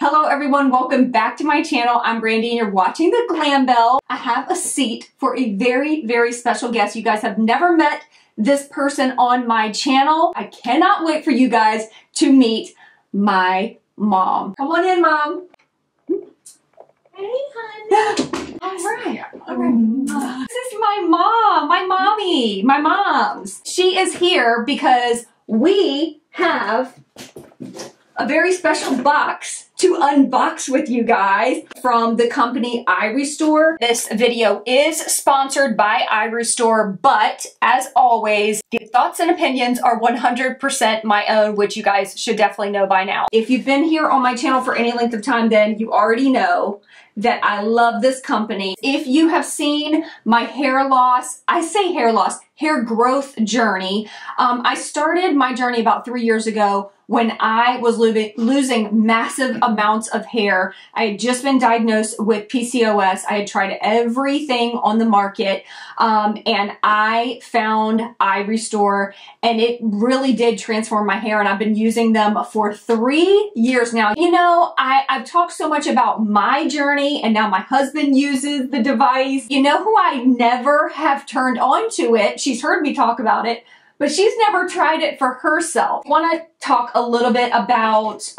Hello everyone, welcome back to my channel. I'm Brandy and you're watching the Glam Belle. I have a seat for a very, very special guest. You guys have never met this person on my channel. I cannot wait for you guys to meet my mom. Come on in, Mom. Hey, honey. All right. Okay. This is my mom, my mommy, my mom's. She is here because we have a very special box to unbox with you guys from the company IRESTORE. This video is sponsored by IRESTORE, but as always, the thoughts and opinions are 100% my own, which you guys should definitely know by now. If you've been here on my channel for any length of time, then you already know that I love this company. If you have seen my hair loss, I say hair loss, hair growth journey. I started my journey about 3 years ago when I was losing massive amounts of hair. I had just been diagnosed with PCOS. I had tried everything on the market, and I found IRESTORE, and it really did transform my hair, and I've been using them for 3 years now. You know, I've talked so much about my journey, and now my husband uses the device. You know who I never have turned on to it? She's heard me talk about it, but she's never tried it for herself. I want to talk a little bit about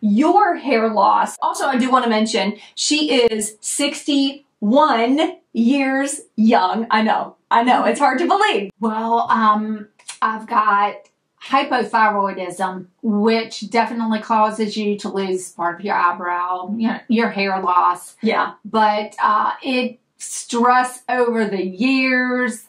your hair loss. Also, I do want to mention she is 61 years young. I know, it's hard to believe. Well, I've got hypothyroidism, which definitely causes you to lose part of your eyebrow, you know, your hair loss. Yeah. But it stressed over the years.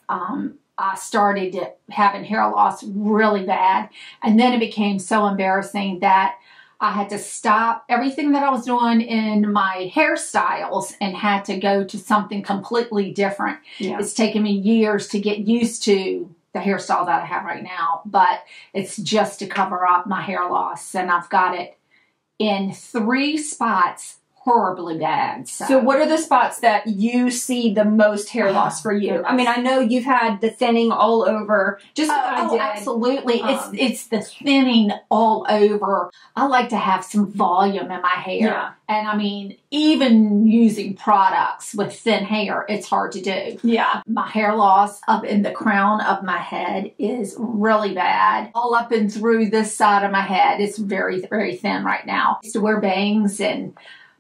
I started having hair loss really bad, and then it became so embarrassing that I had to stop everything that I was doing in my hairstyles and had to go to something completely different. Yeah. It's taken me years to get used to the hairstyle that I have right now, but it's just to cover up my hair loss, and I've got it in 3 spots, horribly bad. So what are the spots that you see the most hair loss for you? I mean, I know you've had the thinning all over, just like I did. Absolutely. It's the thinning all over. I like to have some volume in my hair. Yeah. And I mean, even using products with thin hair, it's hard to do. Yeah. My hair loss up in the crown of my head is really bad. All up and through this side of my head, it's very, very thin right now. I used to wear bangs,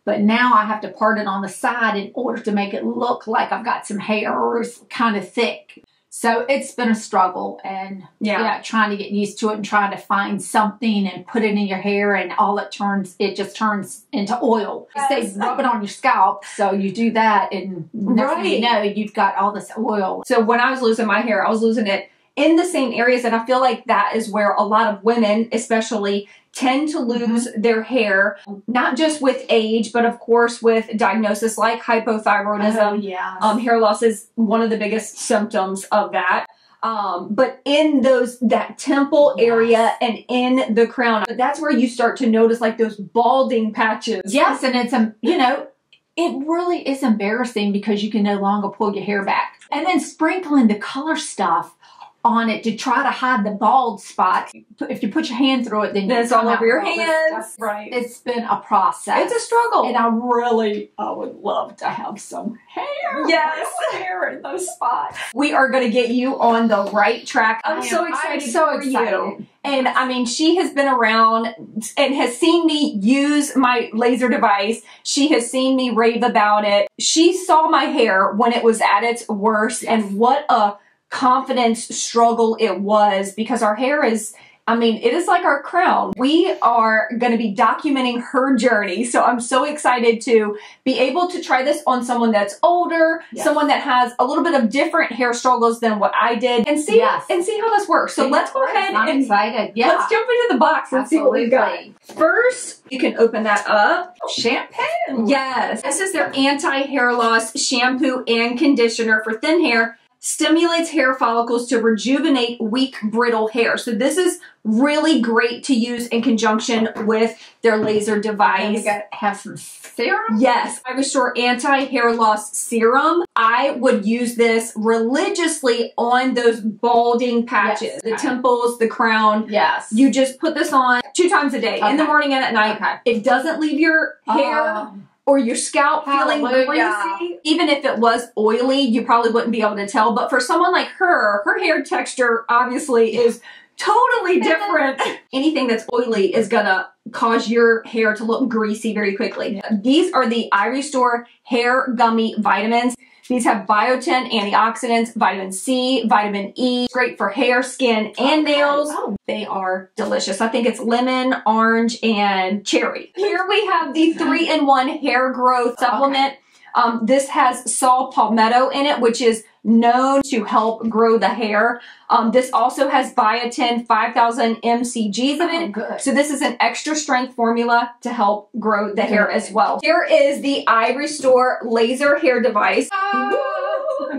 but now I have to part it on the side in order to make it look like I've got some hair, or it's kind of thick. So it's been a struggle, and yeah, trying to get used to it and trying to find something and put it in your hair, and it just turns into oil. Yes. They rub it on your scalp, so you do that, and next thing you know, you've got all this oil. So when I was losing my hair, I was losing it in the same areas, and I feel like that is where a lot of women, especially, tend to lose their hair, not just with age, but of course with diagnosis like hypothyroidism. Oh, yes. Hair loss is one of the biggest symptoms of that. But in that temple area and in the crown, that's where you start to notice like those balding patches. Yes, and it's, you know, it really is embarrassing because you can no longer pull your hair back. And then sprinkling the color stuff on it to try to hide the bald spot. If you put your hand through it, then it's all over your hands. Right. It's been a process. It's a struggle. And I would love to have some hair. Yes. Hair in those spots. We are going to get you on the right track. I'm so excited for you. And I mean, she has been around and has seen me use my laser device. She has seen me rave about it. She saw my hair when it was at its worst, and what a confidence struggle it was, because our hair is, I mean, it is like our crown. We are going to be documenting her journey. So I'm so excited to be able to try this on someone that's older, someone that has a little bit of different hair struggles than what I did, and see how this works. So let's go ahead and excited. Let's jump into the box and see what we've got. First, you can open that up. Shampoo. Yes. This is their anti-hair loss shampoo and conditioner for thin hair. stimulates hair follicles to rejuvenate weak, brittle hair. So this is really great to use in conjunction with their laser device. We got have some serum? Yes, IRESTORE Anti-Hair Loss Serum. I would use this religiously on those balding patches, Yes. the temples, the crown. Yes. You just put this on 2 times a day, in the morning and at night. Okay. It doesn't leave your hair or your scalp feeling Hallelujah. greasy. Even if it was oily, you probably wouldn't be able to tell. But for someone like her hair texture obviously is totally different. Anything that's oily is gonna cause your hair to look greasy very quickly. Yeah. These are the IRESTORE Hair Gummy Vitamins. These have biotin, antioxidants, vitamin C, vitamin E. Great for hair, skin, and nails. Oh. They are delicious. I think it's lemon, orange, and cherry. Here we have the 3-in-1 hair growth supplement. This has saw palmetto in it, which is known to help grow the hair. This also has biotin, 5,000 mcgs of it. Good. So this is an extra strength formula to help grow the hair as well. Here is the IRESTORE laser hair device.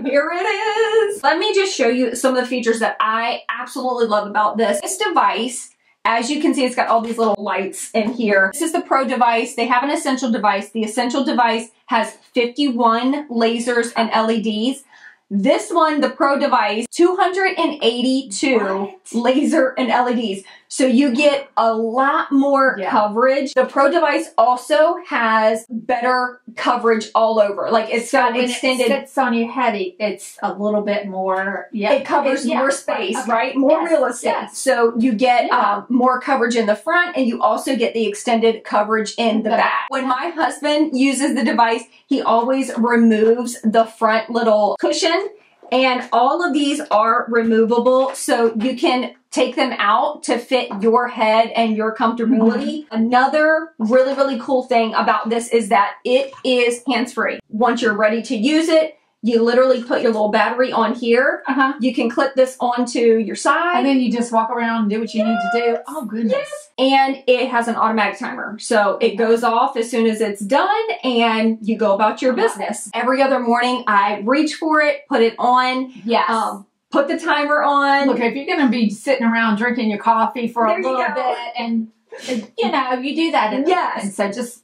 Here it is. Let me just show you some of the features that I absolutely love about this. This device, as you can see, it's got all these little lights in here. This is the Pro device. They have an Essential device. The Essential device has 51 lasers and LEDs. This one, the Pro device, 282 laser and LEDs. So you get a lot more coverage. The Pro device also has better coverage all over. Like it's got extended. It sits on your head. It's a little bit more. Yeah, it covers more space, right? More real estate. Yes. So you get more coverage in the front, and you also get the extended coverage in the back. When my husband uses the device, he always removes the front little cushion. And all of these are removable, so you can take them out to fit your head and your comfortability. Another really, really cool thing about this is that it is hands-free. Once you're ready to use it, you literally put your little battery on here. You can clip this onto your side. And then you just walk around and do what you need to do. Oh, goodness. Yes. And it has an automatic timer. So it goes off as soon as it's done and you go about your business. Every other morning, I reach for it, put it on. Yes. Put the timer on. Look, if you're going to be sitting around drinking your coffee for a little bit and, you know, you do that. And so just,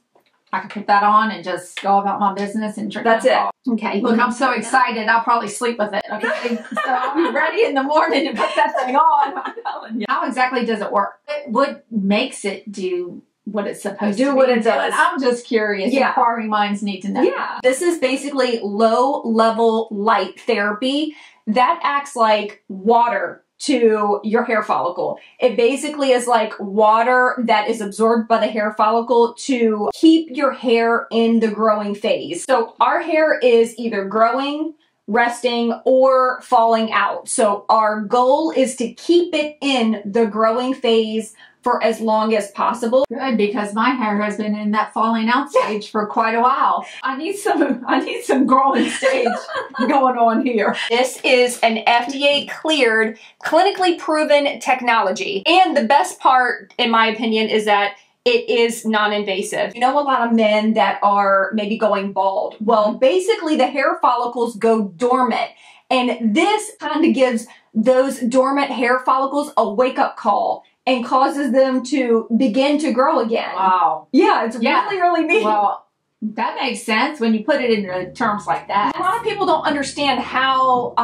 I can put that on and just go about my business and drink. That's my it. coffee. Okay. Look, I'm so excited. I'll probably sleep with it. Okay. So I'll be ready in the morning to put that thing on. I'm telling you. How exactly does it work? What makes it do what it's supposed to do? What it does. I'm just curious. Inquiring minds need to know. Yeah. This is basically low-level light therapy that acts like water to your hair follicle. It basically is like water that is absorbed by the hair follicle to keep your hair in the growing phase. So our hair is either growing, resting, or falling out. So our goal is to keep it in the growing phase for as long as possible. Good, because my hair has been in that falling out stage for quite a while. I need some growing stage going on here. This is an FDA cleared, clinically proven technology. And the best part, in my opinion, is that it is non-invasive. You know a lot of men that are maybe going bald. Well, basically the hair follicles go dormant. And this kind of gives those dormant hair follicles a wake-up call and causes them to begin to grow again. Wow. Yeah, it's really, really neat. Well, that makes sense when you put it in terms like that. A lot of people don't understand how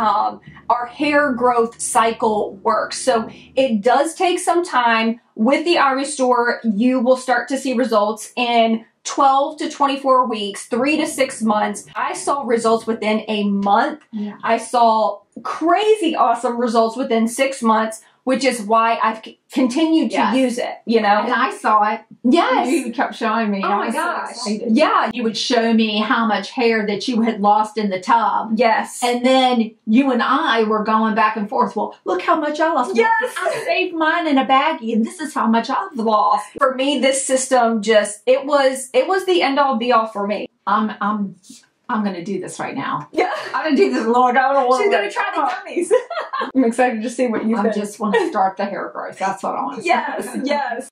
our hair growth cycle works. So it does take some time. With the IRESTORE, you will start to see results in 12 to 24 weeks, 3 to 6 months. I saw results within a month. Yeah. I saw crazy awesome results within 6 months, which is why I've continued to use it, you know? And I saw it. Yes. You kept showing me. Oh my gosh. So yeah. You would show me how much hair that you had lost in the tub. Yes. And then you and I were going back and forth. Well, look how much I lost. Yes. I saved mine in a baggie, and this is how much I've lost. For me, this system just, it was the end all be all for me. I'm going to do this right now. Yeah. I'm going to do this, Lord. I don't want She's going to try the gummies. I'm excited to see what you think. I just want to start the hair growth. That's what I want to Yes, yes.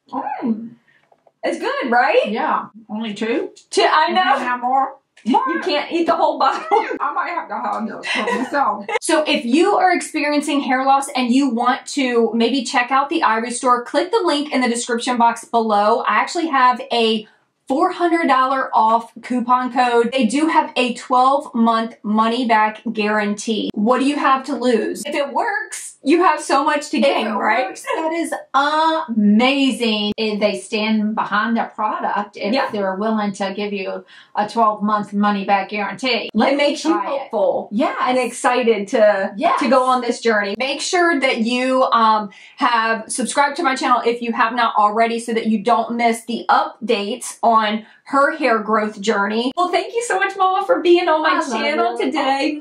It's good, right? Yeah. Only 2? I know. Have more? You can't eat the whole bottle. I might have to have those for myself. So if you are experiencing hair loss and you want to maybe check out the IRESTORE, click the link in the description box below. I actually have a $400 off coupon code. They do have a 12-month money-back guarantee. What do you have to lose? If it works, you have so much to gain, right? Works, that is amazing. If they stand behind their product, if they're willing to give you a 12-month money-back guarantee. It makes you hopeful and excited to go on this journey. Make sure that you have subscribed to my channel if you have not already so that you don't miss the updates on her hair growth journey. Well, thank you so much, Mama, for being on my channel today.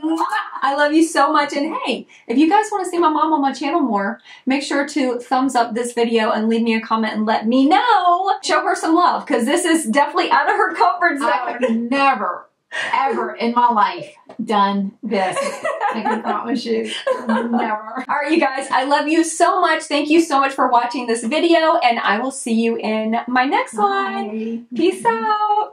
I love you so much. And hey, if you guys want to see my mom on my channel more, make sure to thumbs up this video and leave me a comment and let me know. Show her some love, because this is definitely out of her comfort zone. I've never, ever in my life done this. I can promise you. Never. All right, you guys, I love you so much. Thank you so much for watching this video, and I will see you in my next one. Peace out.